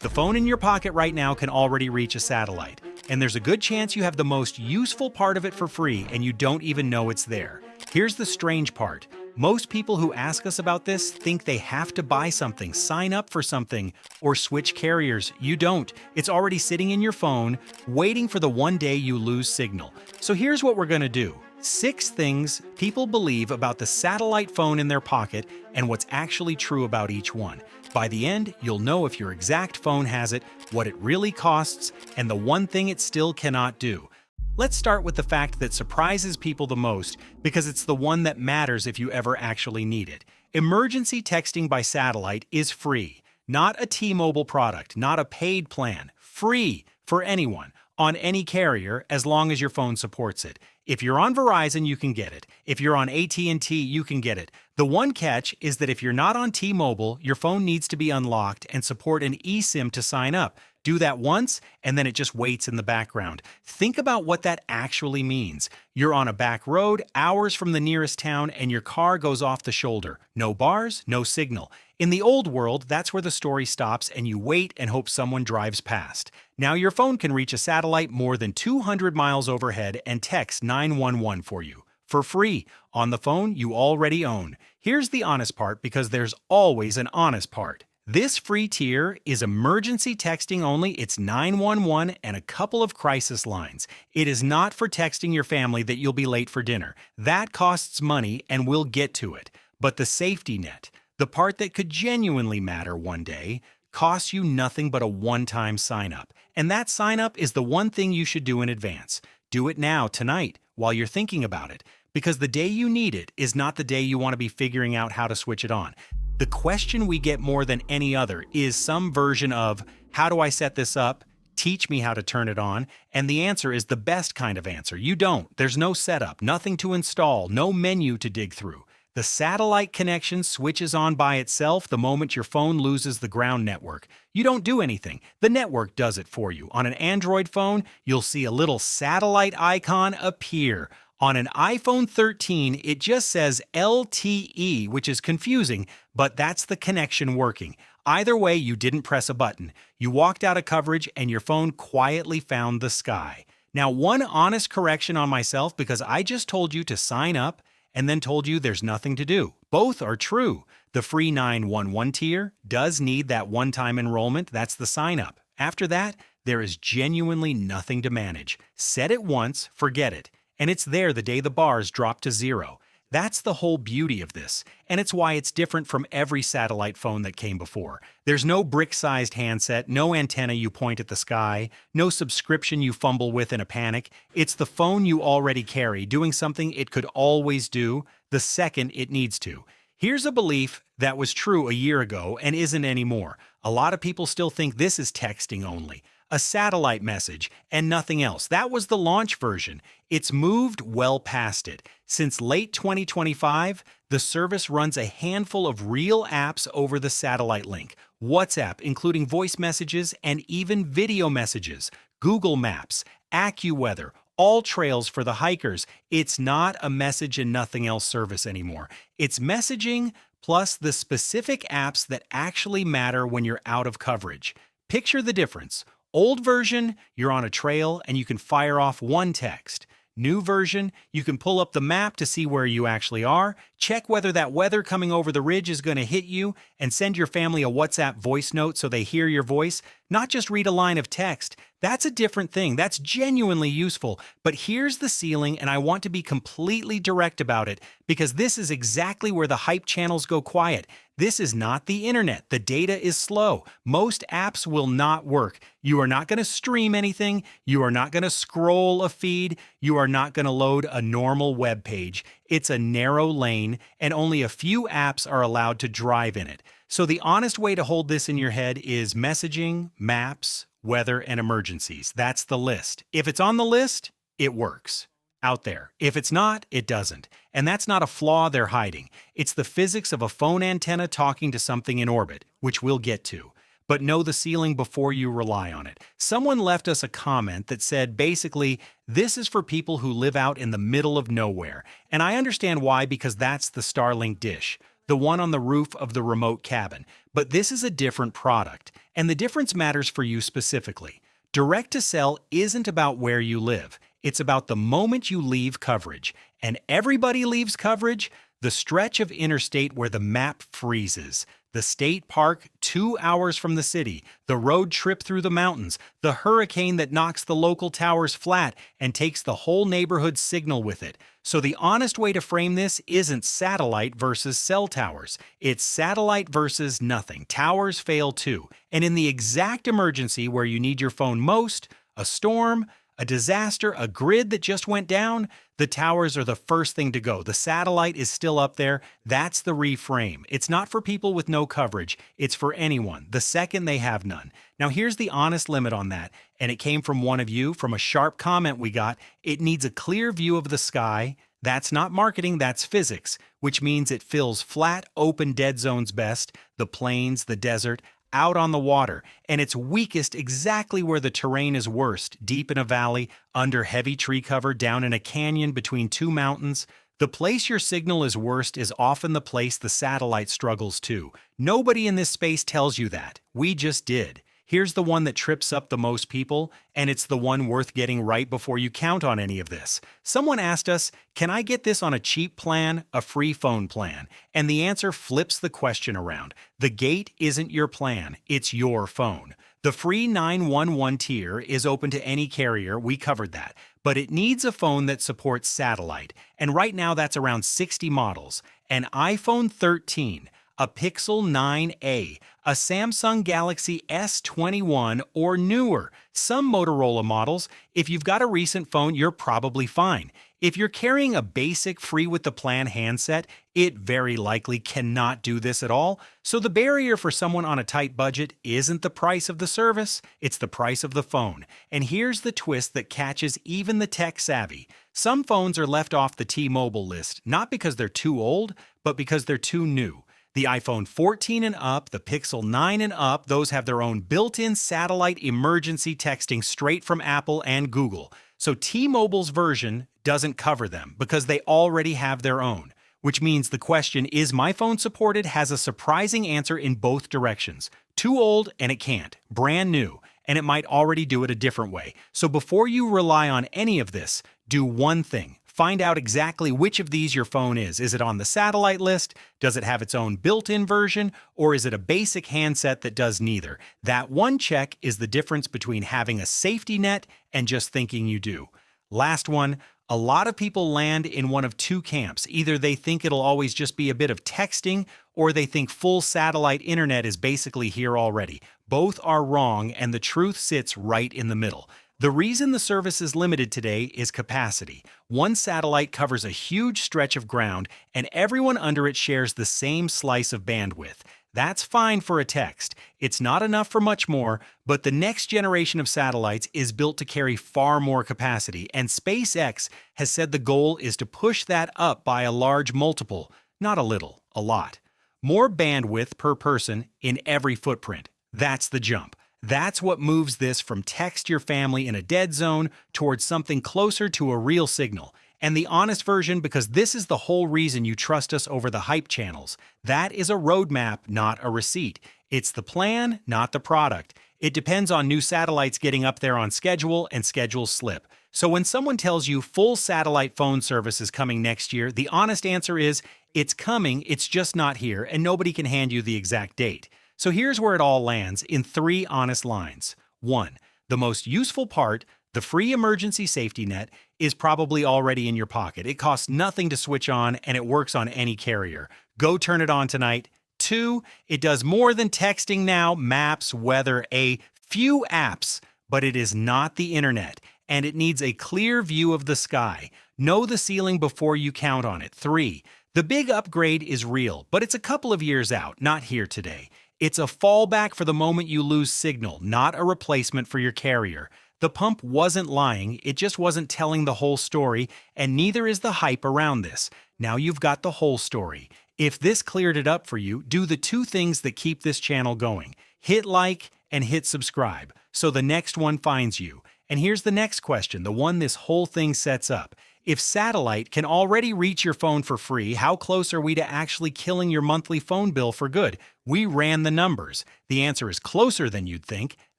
The phone in your pocket right now can already reach a satellite, and there's a good chance you have the most useful part of it for free and you don't even know it's there. Here's the strange part. Most people who ask us about this think they have to buy something, sign up for something, or switch carriers. You don't. It's already sitting in your phone, waiting for the one day you lose signal. So here's what we're gonna do. 6 things people believe about the satellite phone in their pocket and what's actually true about each one. By the end, you'll know if your exact phone has it, what it really costs, and the one thing it still cannot do. Let's start with the fact that surprises people the most because it's the one that matters if you ever actually need it. Emergency texting by satellite is free. Not a T-Mobile product, not a paid plan. Free for anyone, on any carrier, as long as your phone supports it. If you're on Verizon, you can get it. If you're on AT&T, you can get it. The one catch is that if you're not on T-Mobile, your phone needs to be unlocked and support an eSIM to sign up. Do that once, and then it just waits in the background. Think about what that actually means. You're on a back road, hours from the nearest town, and your car goes off the shoulder. No bars, no signal. In the old world, that's where the story stops and you wait and hope someone drives past. Now your phone can reach a satellite more than 200 miles overhead and text 911 for you. For free, on the phone you already own. Here's the honest part, because there's always an honest part. This free tier is emergency texting only. It's 911 and a couple of crisis lines. It is not for texting your family that you'll be late for dinner. That costs money and we'll get to it. But the safety net, the part that could genuinely matter one day, costs you nothing but a one-time sign-up. And that sign-up is the one thing you should do in advance. Do it now, tonight, while you're thinking about it. Because the day you need it is not the day you want to be figuring out how to switch it on. The question we get more than any other is some version of, how do I set this up? Teach me how to turn it on. And the answer is the best kind of answer. You don't. There's no setup, nothing to install, no menu to dig through. The satellite connection switches on by itself the moment your phone loses the ground network. You don't do anything. The network does it for you. On an Android phone, you'll see a little satellite icon appear. On an iPhone 13, it just says LTE, which is confusing, but that's the connection working. Either way, you didn't press a button. You walked out of coverage and your phone quietly found the sky. Now, one honest correction on myself, because I just told you to sign up and then told you there's nothing to do. Both are true. The free 911 tier does need that one-time enrollment. That's the sign up. After that, there is genuinely nothing to manage. Set it once, forget it. And it's there the day the bars drop to 0. That's the whole beauty of this, and it's why it's different from every satellite phone that came before. There's no brick-sized handset, no antenna you point at the sky, no subscription you fumble with in a panic. It's the phone you already carry, doing something it could always do the second it needs to. Here's a belief that was true a year ago and isn't anymore. A lot of people still think this is texting only. A satellite message, and nothing else. That was the launch version. It's moved well past it. Since late 2025, the service runs a handful of real apps over the satellite link. WhatsApp, including voice messages and even video messages. Google Maps, AccuWeather, all trails for the hikers. It's not a message and nothing else service anymore. It's messaging plus the specific apps that actually matter when you're out of coverage. Picture the difference. Old version, you're on a trail and you can fire off one text. New version, you can pull up the map to see where you actually are, check whether that weather coming over the ridge is going to hit you, and send your family a WhatsApp voice note so they hear your voice, not just read a line of text. That's a different thing. That's genuinely useful. But here's the ceiling, and I want to be completely direct about it, because this is exactly where the hype channels go quiet. This is not the internet. The data is slow. Most apps will not work. You are not going to stream anything. You are not going to scroll a feed. You are not going to load a normal web page. It's a narrow lane, and only a few apps are allowed to drive in it. So the honest way to hold this in your head is messaging, maps, weather, and emergencies. That's the list. If it's on the list, it works. Out there. If it's not, it doesn't. And that's not a flaw they're hiding. It's the physics of a phone antenna talking to something in orbit, which we'll get to. But know the ceiling before you rely on it. Someone left us a comment that said, basically, this is for people who live out in the middle of nowhere. And I understand why, because that's the Starlink dish. the one on the roof of the remote cabin. But this is a different product, and the difference matters for you specifically. Direct-to-cell isn't about where you live. It's about the moment you leave coverage. And everybody leaves coverage. The stretch of interstate where the map freezes, the state park 2 hours from the city, the road trip through the mountains, the hurricane that knocks the local towers flat and takes the whole neighborhood's signal with it. So the honest way to frame this isn't satellite versus cell towers. It's satellite versus nothing. Towers fail too. And in the exact emergency where you need your phone most, a storm, a disaster, a grid that just went down, the towers are the first thing to go. The satellite is still up there. That's the reframe. It's not for people with no coverage. It's for anyone, the second they have none. Now here's the honest limit on that, and it came from one of you, from a sharp comment we got. It needs a clear view of the sky. That's not marketing, that's physics, which means it fills flat, open dead zones best, the plains, the desert, out on the water, and it's weakest exactly where the terrain is worst, deep in a valley, under heavy tree cover, down in a canyon between two mountains. The place your signal is worst is often the place the satellite struggles too. Nobody in this space tells you that. We just did. Here's the one that trips up the most people, and it's the one worth getting right before you count on any of this. Someone asked us, can I get this on a cheap plan, a free phone plan? And the answer flips the question around. The gate isn't your plan, it's your phone. The free 911 tier is open to any carrier, we covered that. But it needs a phone that supports satellite, and right now that's around 60 models. An iPhone 13, a Pixel 9a, a Samsung Galaxy S21 or newer. Some Motorola models, if you've got a recent phone, you're probably fine. If you're carrying a basic free with the plan handset, it very likely cannot do this at all. So the barrier for someone on a tight budget isn't the price of the service, it's the price of the phone. And here's the twist that catches even the tech savvy. Some phones are left off the T-Mobile list, not because they're too old, but because they're too new. The iPhone 14 and up, the Pixel 9 and up, those have their own built-in satellite emergency texting straight from Apple and Google. So T-Mobile's version doesn't cover them because they already have their own. Which means the question, is my phone supported, has a surprising answer in both directions. Too old and it can't. Brand new, and it might already do it a different way. So before you rely on any of this, do one thing. Find out exactly which of these your phone is. Is it on the satellite list? Does it have its own built-in version? Or is it a basic handset that does neither? That one check is the difference between having a safety net and just thinking you do. Last one, a lot of people land in one of two camps. Either they think it'll always just be a bit of texting, or they think full satellite internet is basically here already. Both are wrong, and the truth sits right in the middle. The reason the service is limited today is capacity. One satellite covers a huge stretch of ground, and everyone under it shares the same slice of bandwidth. That's fine for a text. It's not enough for much more, but the next generation of satellites is built to carry far more capacity, and SpaceX has said the goal is to push that up by a large multiple, not a little, a lot. More bandwidth per person in every footprint. That's the jump. That's what moves this from text your family in a dead zone towards something closer to a real signal. And the honest version, because this is the whole reason you trust us over the hype channels. That is a roadmap, not a receipt. It's the plan, not the product. It depends on new satellites getting up there on schedule, and schedules slip. So when someone tells you full satellite phone service is coming next year, the honest answer is, it's coming, it's just not here, and nobody can hand you the exact date. So here's where it all lands in 3 honest lines. 1. The most useful part, the free emergency safety net, is probably already in your pocket. It costs nothing to switch on, and it works on any carrier. Go turn it on tonight. 2. It does more than texting now, maps, weather, a few apps, but it is not the internet, and it needs a clear view of the sky. Know the ceiling before you count on it. 3. The big upgrade is real, but it's a couple of years out, not here today. It's a fallback for the moment you lose signal, not a replacement for your carrier. The pump wasn't lying, it just wasn't telling the whole story, and neither is the hype around this. Now you've got the whole story. If this cleared it up for you, do the 2 things that keep this channel going. Hit like and hit subscribe, so the next one finds you. And here's the next question, the one this whole thing sets up. If satellite can already reach your phone for free, how close are we to actually killing your monthly phone bill for good? We ran the numbers. The answer is closer than you'd think.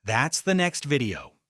That's the next video.